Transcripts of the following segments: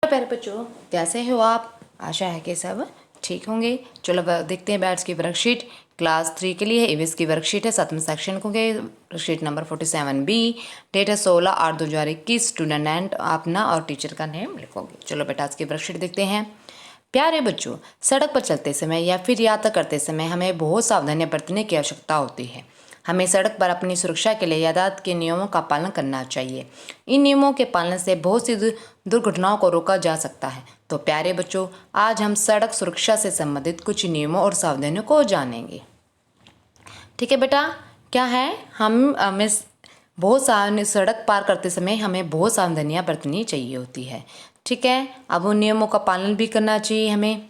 प्यारे बच्चों, कैसे हो आप? आशा है कि सब ठीक होंगे। चलो देखते हैं बैट्स की वर्कशीट। क्लास 3 के लिए ईवीएस की वर्कशीट है, 7वें सेक्शन को के वर्कशीट नंबर 47B। डेट है 16/8/2021। स्टूडेंट एंड अपना और टीचर का नेम लिखोगे। चलो बेटा आज की वर्कशीट देखते हैं। प्यारे बच्चों, सड़क पर चलते समय या फिर यात्रा करते समय हमें बहुत सावधानियां बरतने की आवश्यकता होती है। हमें सड़क पर अपनी सुरक्षा के लिए यातायात के नियमों का पालन करना चाहिए। इन नियमों के पालन से बहुत सी दुर्घटनाओं को रोका जा सकता है। तो प्यारे बच्चों, आज हम सड़क सुरक्षा से संबंधित कुछ नियमों और सावधानियों को जानेंगे। ठीक है बेटा, क्या है हमें बहुत सड़क पार करते समय हमें बहुत सावधानियां बरतनी चाहिए होती है। ठीक है, अब उन नियमों का पालन भी करना चाहिए हमें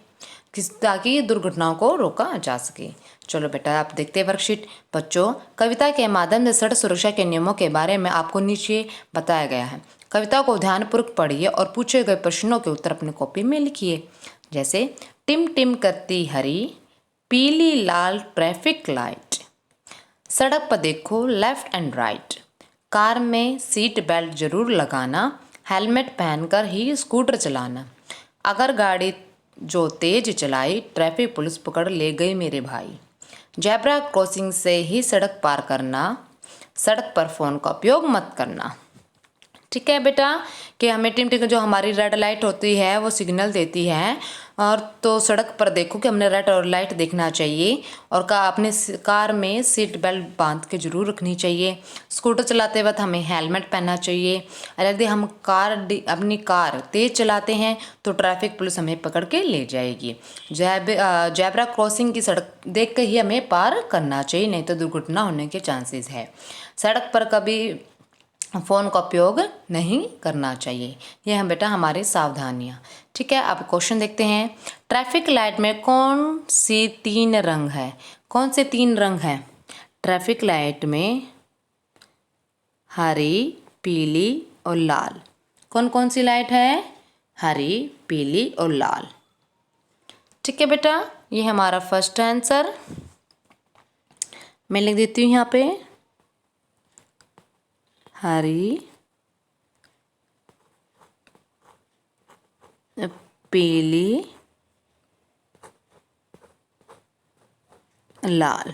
ताकि दुर्घटनाओं को रोका जा सके। चलो बेटा आप देखते हैं वर्कशीट। बच्चों, कविता के माध्यम से सड़क सुरक्षा के नियमों के बारे में आपको नीचे बताया गया है। कविता को ध्यानपूर्वक पढ़िए और पूछे गए प्रश्नों के उत्तर अपनी कॉपी में लिखिए। जैसे टिम टिम करती हरी पीली लाल ट्रैफिक लाइट, सड़क पर देखो लेफ्ट एंड राइट, कार में सीट बेल्ट जरूर लगाना, हेलमेट पहनकर ही स्कूटर चलाना, अगर गाड़ी जो तेज चलाई ट्रैफिक पुलिस पकड़ ले गई मेरे भाई, जेब्रा क्रॉसिंग से ही सड़क पार करना, सड़क पर फ़ोन का उपयोग मत करना। ठीक है बेटा, कि हमें टिम टिम जो हमारी रेड लाइट होती है वो सिग्नल देती है, और तो सड़क पर देखो कि हमने रेड और लाइट देखना चाहिए, और अपने कार में सीट बेल्ट बांध के जरूर रखनी चाहिए। स्कूटर चलाते वक्त हमें हेलमेट पहनना चाहिए, और यदि हम अपनी कार तेज़ चलाते हैं तो ट्रैफिक पुलिस हमें पकड़ के ले जाएगी। जेब्रा क्रॉसिंग की सड़क देख कर ही हमें पार करना चाहिए, नहीं तो दुर्घटना होने के चांसेस है। सड़क पर कभी फ़ोन का उपयोग नहीं करना चाहिए। ये हैं बेटा हमारी सावधानियाँ। ठीक है, अब क्वेश्चन देखते हैं। ट्रैफिक लाइट में कौन सी 3 रंग है? कौन से 3 रंग हैं ट्रैफिक लाइट में? हरी, पीली और लाल। कौन कौन सी लाइट है? हरी, पीली और लाल। ठीक है बेटा, ये हमारा फर्स्ट आंसर मैं लिख देती हूँ यहाँ पे, हरी, पीली, लाल।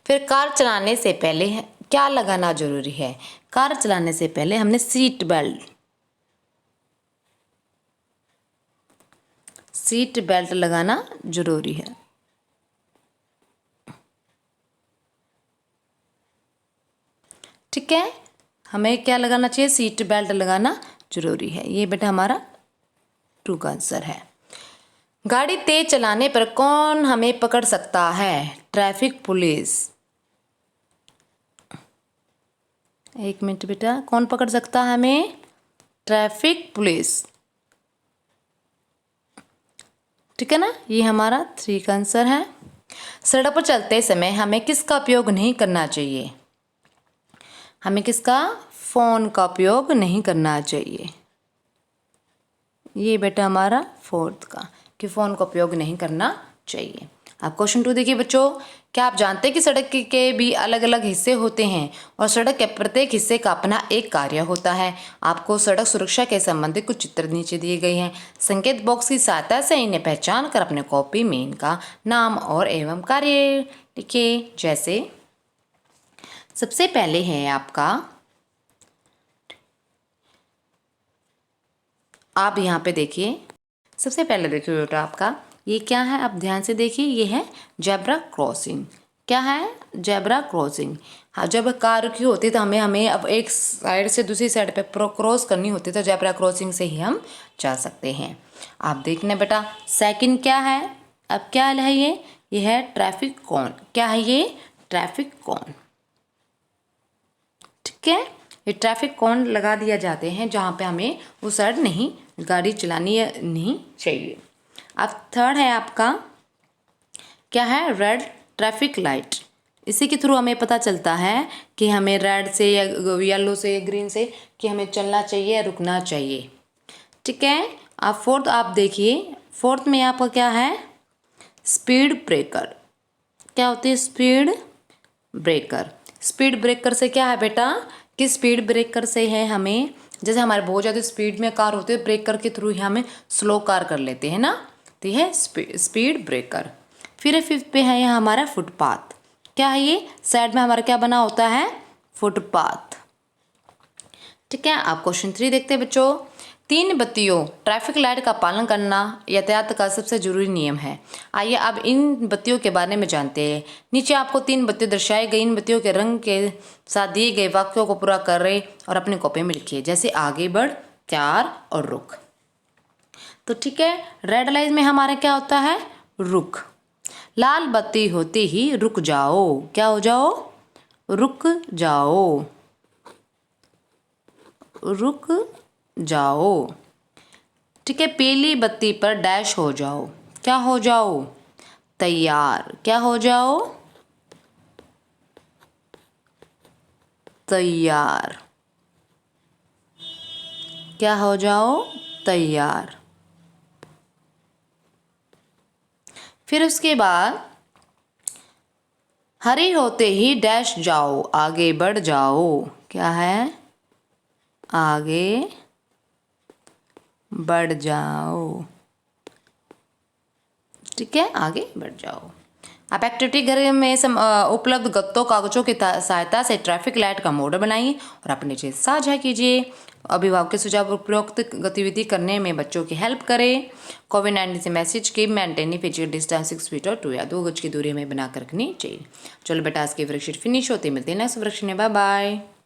फिर कार चलाने से पहले क्या लगाना जरूरी है? कार चलाने से पहले हमने सीट बेल्ट लगाना जरूरी है। ठीक है, हमें क्या लगाना चाहिए? सीट बेल्ट लगाना जरूरी है। ये बेटा हमारा 2 का आंसर है। गाड़ी तेज चलाने पर कौन हमें पकड़ सकता है? Traffic police. एक मिनट बेटा, कौन पकड़ सकता है हमें? Traffic police. ठीक है ना, ये हमारा 3 का आंसर है। सड़क पर चलते समय हमें किसका उपयोग नहीं करना चाहिए? हमें किसका? फ़ोन का उपयोग नहीं करना चाहिए। ये बेटा हमारा 4th का, कि फ़ोन का उपयोग नहीं करना चाहिए। अब क्वेश्चन 2 देखिए बच्चों। क्या आप जानते हैं कि सड़क के भी अलग अलग हिस्से होते हैं और सड़क के प्रत्येक हिस्से का अपना एक कार्य होता है? आपको सड़क सुरक्षा के संबंधित कुछ चित्र नीचे दिए गए हैं। संकेत बॉक्स की सहायता से इन्हें पहचान कर अपने कॉपी में इनका नाम और एवं कार्य लिखिए। जैसे सबसे पहले है आपका, आप यहाँ पे देखिए, सबसे पहले देखिए बेटा आपका ये क्या है? आप ध्यान से देखिए, ये है जेब्रा क्रॉसिंग। क्या है? Zebra crossing. हाँ, जब कार की होती है तो हमें अब एक साइड से दूसरी साइड पे क्रॉस करनी होती है, तो जेब्रा क्रॉसिंग से ही हम जा सकते हैं। आप देखना बेटा, सेकंड क्या है? अब क्या है ये है ट्रैफिक कॉन। क्या है ये? Traffic cone. ठीक है, ये ट्रैफिक कॉन लगा दिया जाते हैं जहाँ पे हमें उस साइड नहीं गाड़ी चलानी नहीं चाहिए। अब थर्ड है आपका, क्या है? Red traffic light. इसी के थ्रू हमें पता चलता है कि हमें रेड से या येलो से या ग्रीन से कि हमें चलना चाहिए या रुकना चाहिए। ठीक है, अब फोर्थ आप देखिए, फोर्थ में आपका क्या है? Speed breaker. क्या होती है स्पीड ब्रेकर? स्पीड ब्रेकर से क्या है बेटा, कि स्पीड ब्रेकर से है हमें जैसे हमारे बहुत ज़्यादा स्पीड में कार होती है, ब्रेकर के थ्रू ही हमें स्लो कार कर लेते हैं ना, तो यह है स्पीड ब्रेकर। फिर 5th पे है यह हमारा फुटपाथ। क्या है ये? साइड में हमारा क्या बना होता है? फुटपाथ। ठीक है, आप क्वेश्चन 3 देखते हैं बच्चों। 3 बत्तियों ट्रैफिक लाइट का पालन करना यातायात का सबसे जरूरी नियम है। आइए अब इन बत्तियों के बारे में जानते हैं। नीचे आपको 3 बत्तियां दर्शाई गई। इन बत्तियों के रंग के साथ दिए गए वाक्यों को पूरा करें और अपनी कॉपी में लिखिए, जैसे आगे बढ़, त्यार और रुक। तो ठीक है, रेड लाइट में हमारा क्या होता है? रुक। लाल बत्ती होते ही रुक जाओ। क्या हो जाओ? रुक जाओ। रुक जाओ। ठीक है, पीली बत्ती पर डैश हो जाओ। क्या हो जाओ? तैयार। क्या हो जाओ? तैयार। क्या हो जाओ? तैयार। फिर उसके बाद हरी होते ही डैश जाओ, आगे बढ़ जाओ। क्या है? आगे बढ़ जाओ। ठीक है, आगे बढ़ जाओ। आप एक्टिविटी घर में उपलब्ध गत्तों कागजों की सहायता से ट्रैफिक लाइट का मॉडल बनाइए और अपने से साझा कीजिए। अभिभावक के सुझाव उपरोक्त गतिविधि करने में बच्चों की हेल्प करें। कोविड-19 से मैसेज की मेंटेन फिजिकल डिस्टेंस 6 फीट और 2 या 2 गज की दूरी में बनाकर रखनी चाहिए। चलो बेटा, आज की वर्कशीट फिनिश होती, मिलते हैं नेक्स्ट वर्कशीट में। Bye bye.